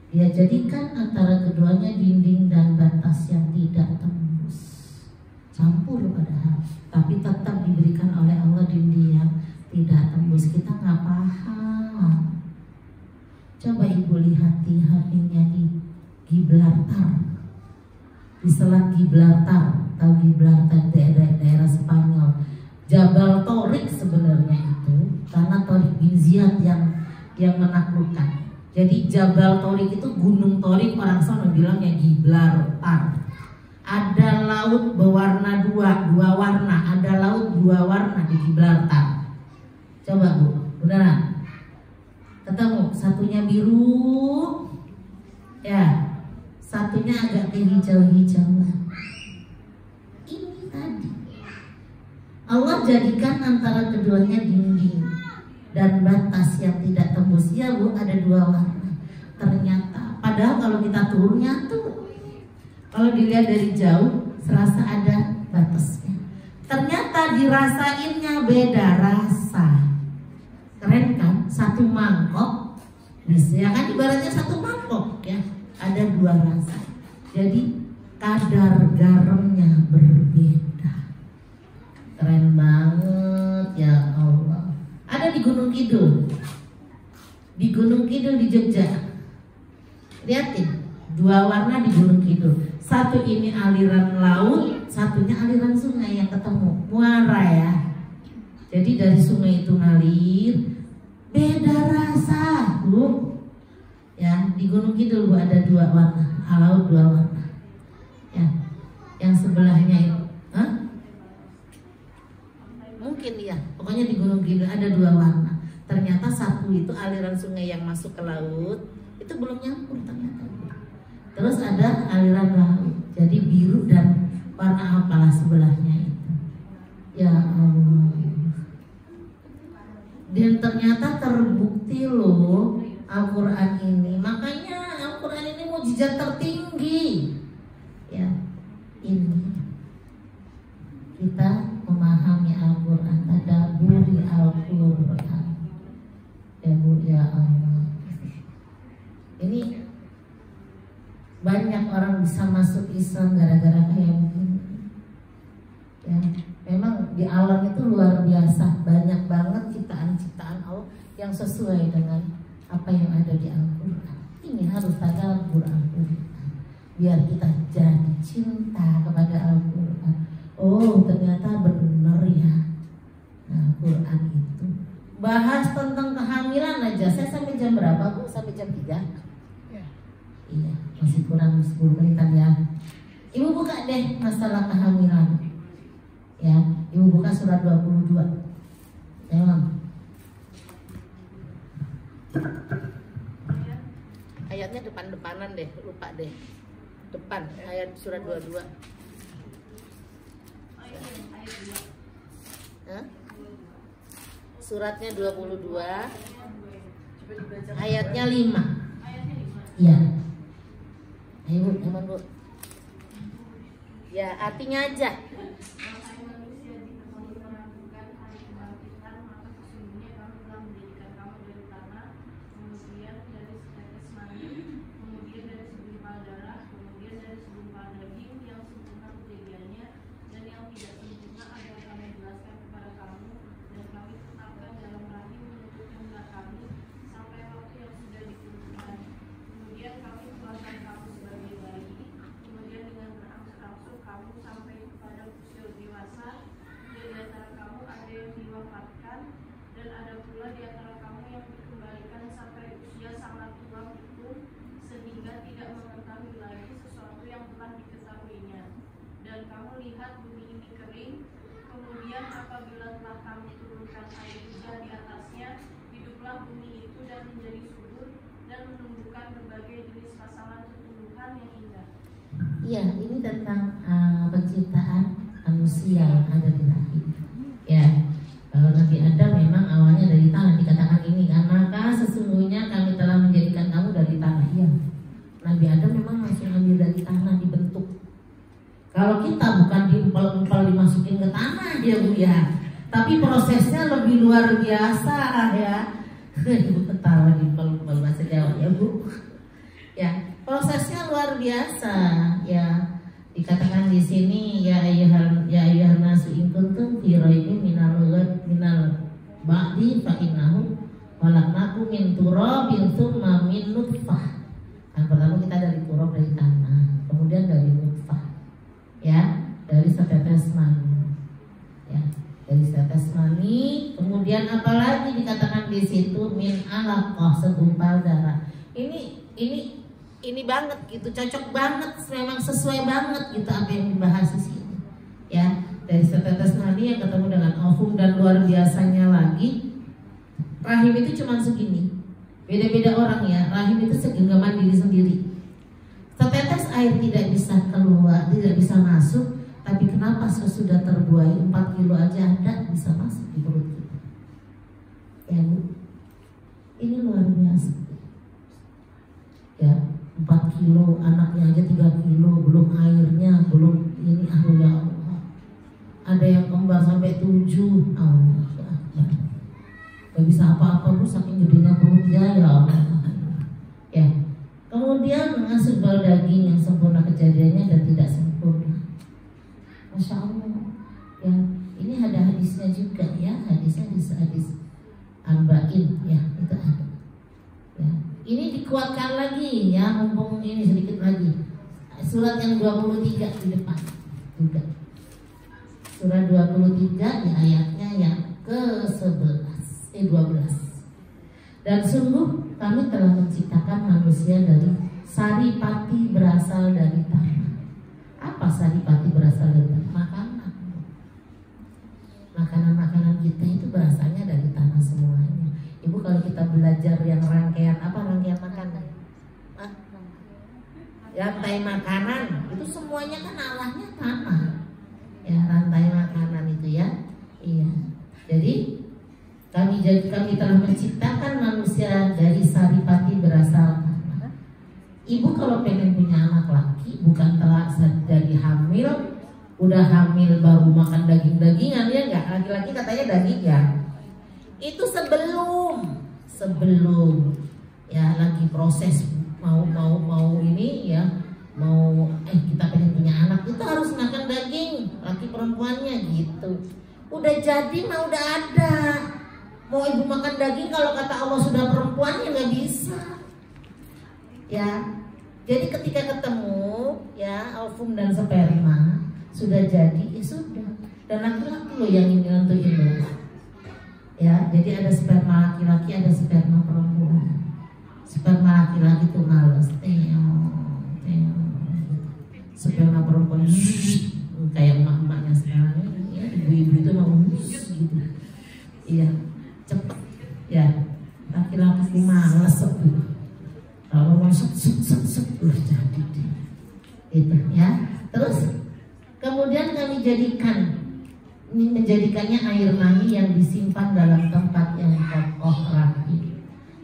Dia jadikan antara keduanya dinding dan batas yang tidak tembus. Campur padahal, tapi tetap diberikan oleh Allah dinding yang tidak tembus. Kita nggak paham. Coba Ibu lihat di HP-nya di Gibraltar, di Selat Gibraltar. Tahu Gibraltar, daerah Spanyol. Jabal Torik sebenarnya itu, karena Torik bin Ziyad yang menaklukkan. Jadi Jabal Torik itu Gunung Torik, orang sana bilangnya Gibraltar. Ada laut berwarna dua warna. Ada laut dua warna di Gibraltar. Coba Bu, beneran ketemu, satunya biru, ya, satunya agak hijau-hijauan. Ini tadi Allah jadikan antara keduanya dinding dan batas yang tidak tembus. Ya Bu, ada dua warna. Ternyata, padahal kalau kita turunnya tuh, kalau dilihat dari jauh, serasa ada batasnya. Ternyata dirasainnya beda rasa. Keren kan? Satu mangkok Bisa ya kan, ibaratnya satu mangkok ya, ada dua rasa. Jadi kadar garamnya berbeda. Keren banget ya Allah. Ada di Gunung Kidul. Di Gunung Kidul di Jogja. Lihatin, dua warna di Gunung Kidul. Satu ini aliran laut, satunya aliran sungai yang ketemu. Muara ya. Jadi dari sungai itu ngalir, beda rasa, Bu. Ya, di Gunung Kidul Bu ada dua warna, laut dua warna. Ya, yang sebelahnya itu, mungkin ya. Pokoknya di Gunung Kidul ada dua warna. Ternyata satu itu aliran sungai yang masuk ke laut, itu belum nyampur ternyata. Terus ada aliran laut, jadi biru dan warna apalah sebelahnya itu. Ya Allah. Dan ternyata terbukti loh Al-Quran ini. Makanya Al-Quran ini mukjizat tertinggi. Ya, ini kita memahami Al-Quran, tadabburi Al-Quran. Ya Allah. Ini banyak orang bisa masuk Islam gara-gara kayak begini. Ya, memang di alam itu luar biasa, banyak banget ciptaan-ciptaan Allah yang sesuai dengan apa yang ada di Al-Quran. Ini harus tadabbur Al-Quran biar kita jadi cinta kepada Al-Quran. Oh, ternyata benar ya. Nah, Quran itu bahas tentang kehamilan aja. Saya sampai jam berapa Bu? Sampai jam 3? Ya. Iya, masih kurang 10 menitan ya. Ibu buka deh masalah kehamilan. Ya, Ibu buka surat 22. Memang. Ayatnya depan-depanan deh, lupa deh. Depan ayat surat 22. Hah? Suratnya 22. Ayatnya 5. Iya. Ayo Bu, teman Bu. Ya, artinya aja. Ya, ini tentang penciptaan manusia yang ada di rahim. Ya, kalau Nabi Adam memang awalnya dari tanah, dikatakan ini kan, maka sesungguhnya kami telah menjadikan kamu dari tanah. Ya, Nabi Adam memang langsung ambil dari tanah, dibentuk. Kalau kita bukan diempel-empel dimasukin ke tanah dia Bu ya, tapi prosesnya lebih luar biasa ya. Ibu ketawa diempel-empel bahasa Jawa ya Bu. Ya, prosesnya luar biasa ya. Dikatakan di sini ya ayyuhan nasu in kuntum fi raibin minal ba'di fa innahu khalaqnakum min turabin tsumma min nutfah. Kan pertama kita dari turab, dari tanah, kemudian dari nutfah. Ya, dari setetes mani. Ya, dari setetes mani, kemudian apalagi dikatakan di situ min alaqah, segumpal darah. Ini banget gitu, cocok banget, memang sesuai banget gitu apa yang dibahas di sini. Ya, dari setetes mani yang ketemu dengan ovum, dan luar biasanya lagi rahim itu cuma segini. Beda-beda orang ya, rahim itu segenggaman diri sendiri. Setetes air tidak bisa keluar, tidak bisa masuk, tapi kenapa sesudah terbuai 4 kilo aja ada bisa masuk di perut kita. Ya Bu, ini luar biasa. Ya, 4 kilo, anaknya aja 3 kilo, belum airnya, belum ini, ya Allah. Ada yang kembar sampai 7, Allah. Gak bisa apa-apa Bu, saking gedenya perutnya ya Allah. sebal daging yang sempurna kejadiannya dan tidak sempurna. Masya Allah. Ya, ini ada hadisnya juga ya, hadis Arba'in ya, itu ada. Ya. Ini dikuatkan lagi ya, mumpung ini sedikit lagi. Surat yang 23 di depan juga. Surat 23 di ayatnya yang ke-12. Dan sungguh kami telah menciptakan manusia dari saripati berasal dari tanah. Apa saripati berasal dari tanah? Makanan kita itu berasalnya dari tanah semuanya. Ibu, kalau kita belajar yang rangkaian makanan, rantai makanan itu semuanya kan awalnya tanah. Ya, rantai makanan itu ya. Iya. Jadi kami telah menciptakan manusia dari saripati berasal tanah. Ibu kalau pengen punya anak laki, bukan telah dari hamil, udah hamil baru makan daging-dagingan ya enggak? Laki-laki katanya daging ya. Itu sebelum ya lagi proses mau ini ya, kita pengen punya anak itu harus makan daging, laki perempuannya gitu. Udah jadi mah udah ada. Mau ibu makan daging kalau kata Allah sudah perempuannya nggak bisa. Ya. Jadi ketika ketemu ya ovum dan sperma sudah jadi, ya sudah. Dan laki-laki loh yang ini nentuin loh. Ya, jadi ada sperma laki-laki, ada sperma perempuan. Sperma laki-laki itu males, sperma perempuan kayak emak-emaknya sekarang ya, ibu-ibu itu mau gitu. Iya, cepet. Ya, laki-laki males gitu. Kalau masuk jadi itu ya. Terus kemudian kami menjadikannya air mani yang disimpan dalam tempat yang kokoh rapi.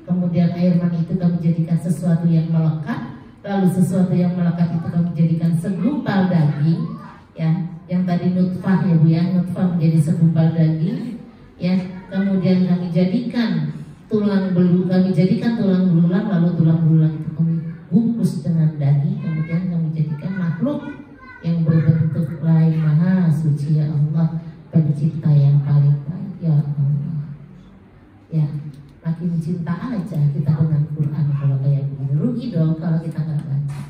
Kemudian air mani itu kami jadikan sesuatu yang melekat. Lalu sesuatu yang melekat itu kami jadikan segumpal daging, ya. Yang tadi nutfah ya Bu ya, nutfah menjadi segumpal daging, ya. Kemudian kami jadikan tulang belulang, lalu tulang belulang itu kami bungkus dengan daging. Kemudian kami jadikan makhluk yang berbentuk lain. Maha suci ya Allah, pencipta yang paling baik ya Allah. Ya, makin cinta aja kita dengan Quran kalau kayak begini. Rugi dong kalau kita nggak baca.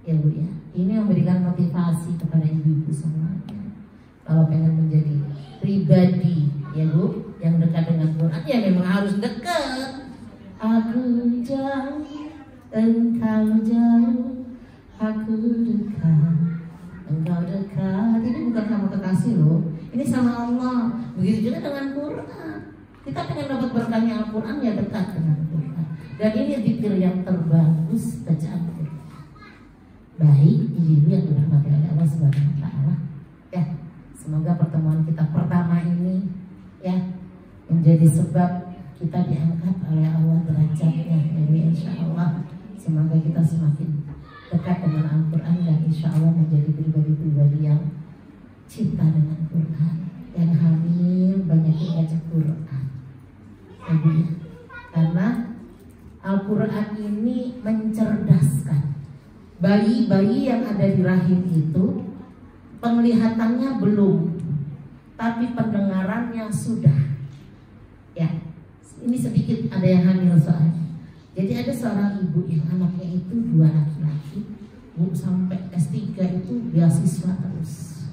Ya Bu ya, ini memberikan motivasi kepada ibu-ibu semuanya. Kalau pengen menjadi pribadi ya Bu, yang dekat dengan Quran, ya memang harus dekat. Aku jauh, engkau jauh, aku dekat, engkau dekat. Ini bukan sama kekasih loh, ini sama Allah. Begitu juga dengan Quran. Kita pengen dapat berkahnya Al-Quran, ya dekat dengan Quran. Dan ini zikir yang terbagus bacaan Quran. Baik ibu yang dirahmati oleh Allah Subhanahu wa Ta'ala. Ya, semoga pertemuan kita pertama ini ya menjadi sebab kita diangkat oleh Allah derajatnya. Jadi insya Allah semoga kita semakin dekat dengan Al-Quran dan insya Allah menjadi pribadi-pribadi yang cinta dengan Quran, yang hamil banyak baca Quran. Jadi, karena Al-Quran ini mencerdaskan. Bayi-bayi yang ada di rahim itu penglihatannya belum, tapi pendengarannya sudah. Ya, ini sedikit ada yang hamil soalnya. Jadi ada seorang ibu yang anaknya itu 2 laki-laki, Bu, sampai S3 itu beasiswa terus.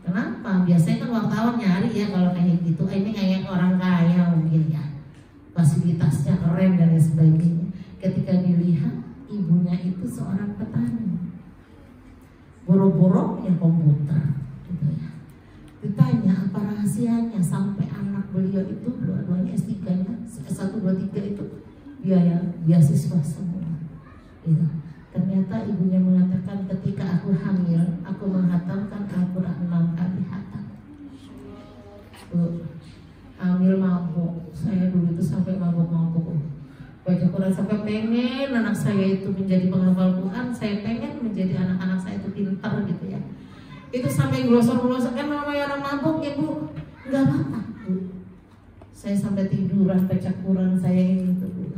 Kenapa? Biasanya kan wartawan nyari ya kalau kayak gitu. Ini kayak orang kaya mungkin ya, fasilitasnya keren dan lain sebagainya. Ketika dilihat ibunya itu seorang petani, boro-boro punya komputer gitu ya. Ditanya apa rahasianya sampai anak beliau itu dua-duanya S3-nya, S1, 2, 3 itu biaya beasiswa semua gitu. Ternyata ibunya mengatakan ketika aku hamil, aku menghatamkan Al-Quran 6 kali hatam. Hamil mabuk, saya dulu itu sampai mabuk-mabuk baca Quran, sampai pengen anak saya itu menjadi penghafal Quran. Saya pengen menjadi anak-anak saya itu pintar gitu ya. Itu sampai glosor-glosor, kan namanya orang mabuk ya Bu, nggak apa-apa Bu. Saya sampai tiduran baca Quran saya itu Bu.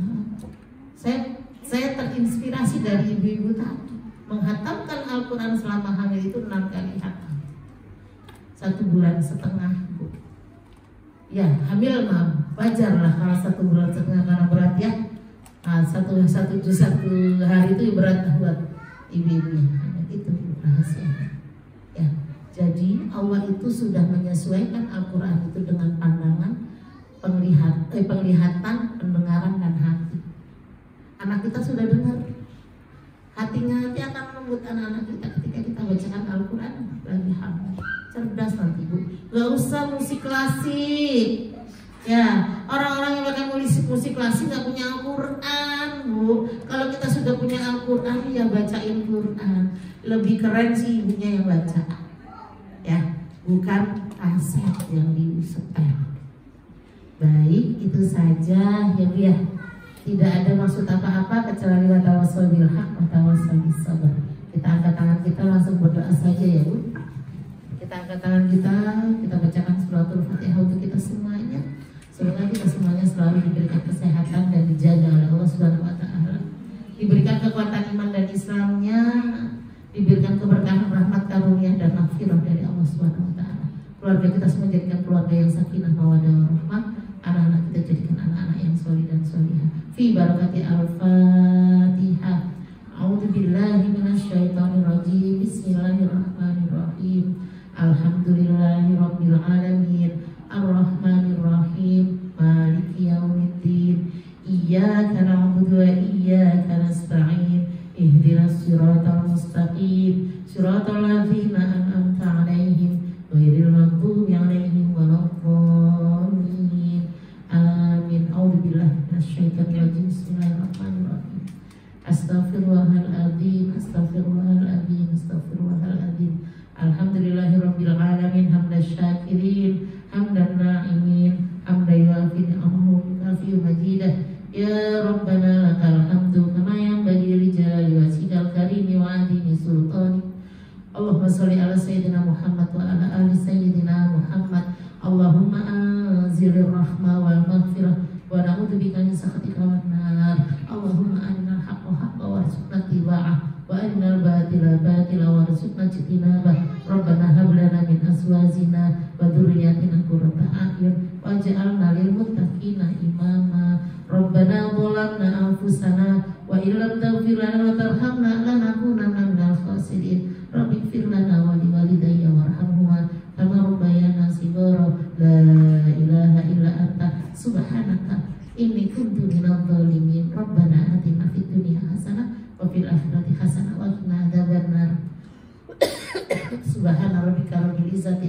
Saya terinspirasi dari ibu-ibu tadi. Menghatamkan Al-Quran selama hamil itu 6 kali hatam, 1,5 bulan. Ya, hamil mah wajar lah kalau 1,5 bulan karena berat ya. Nah, satu hari itu berat buat ibu-ibunya. Itu rahasianya. Ya, jadi Allah itu sudah menyesuaikan Al-Quran itu dengan pandangan, penglihatan, pendengaran dan hati. Anak kita sudah dengar, hatinya nanti akan lembut anak-anak kita ketika kita bacakan Al-Quran lagi hamil. Cerdas nanti Bu, gak usah musik klasik. Ya, orang-orang yang pakai musik klasik gak punya Al-Quran Bu. Kalau kita sudah punya Al-Quran ya bacain Quran. Lebih keren sih ibunya yang baca. Ya, bukan kaset yang disetel. Baik, itu saja ya Bu ya. Tidak ada maksud apa-apa kecuali wa tawassaw bil haq wa tawassaw bis sabr. Kita angkat tangan kita langsung berdoa saja ya Bu. Kita angkat tangan kita bacakan suratul Fatihah untuk kita semuanya. Semoga kita semuanya selalu diberikan kesehatan dan dijaga oleh Allah Subhanahu wa taala. Diberikan kekuatan iman dan Islamnya, diberikan keberkahan rahmat karunia dan maghfirah dari Allah Subhanahu wa taala. Keluarga kita semua jadikan keluarga yang sakinah mawaddah warahmah. Anak-anak kita jadikan anak-anak yang solih dan solihah. Fi barakati al-Fatihah. A'udzubillahi minasyaitonirrajim. Bismillahirrahmanirrahim. Alhamdulillahirabbil alamin. Ar-Rahmanir-Rahim. Maliki yaumiddin. Iyyaka na'budu wa iyyaka nasta'in. Ihdinas siratal mustaqim. Siratal ladzina an'amta 'alaihim ghairil maghdubi 'alaihim waladdallin. Amin. A'udzubillahi minasyaitonirrajim. Bismillahirrahmanirrahim. Astaghfirullahaladzim. Astaghfirullahaladzim. Astaghfirullahaladzim. Alhamdulillahirabbil alamin. Hamdan syakirin, hamdan na'imin, hamdan yuafi ni'amahu kafi majidah. Ya Rabbana lakal hamdu kama yanbaghi li jalali wajhikal karimi wa 'azimi sultanik. Allahumma sholli ala sayyidina Muhammad wa ala ali sayyidina Muhammad. Allahumma anzilir rahmah wal maghfirah wa na'udzubika min sakhatika wan nar. Allahumma arinal haqqa haqqan warzuqna ittiba'ah wa arinal batila batila warzuqna ijtinabah. Rabbana hab lana min azwajina wa dhurriyyatina qurrata a'yun waj'alna lil muttaqina imama. Rabbana zalamna anfusana wa illam taghfir lana wa tarhamna lanakunanna minal khasirin. Rabbi ighfir lana wa liwalidayya warhamhuma kama rabbayana shighara. La ilaha illa anta subhanaka inni kuntu minadh dhalimin. Rabbana atina fid dunya hasanah wa fil akhirati hasanah wa qina adzabannar. Subhana rabbika rabbil izzati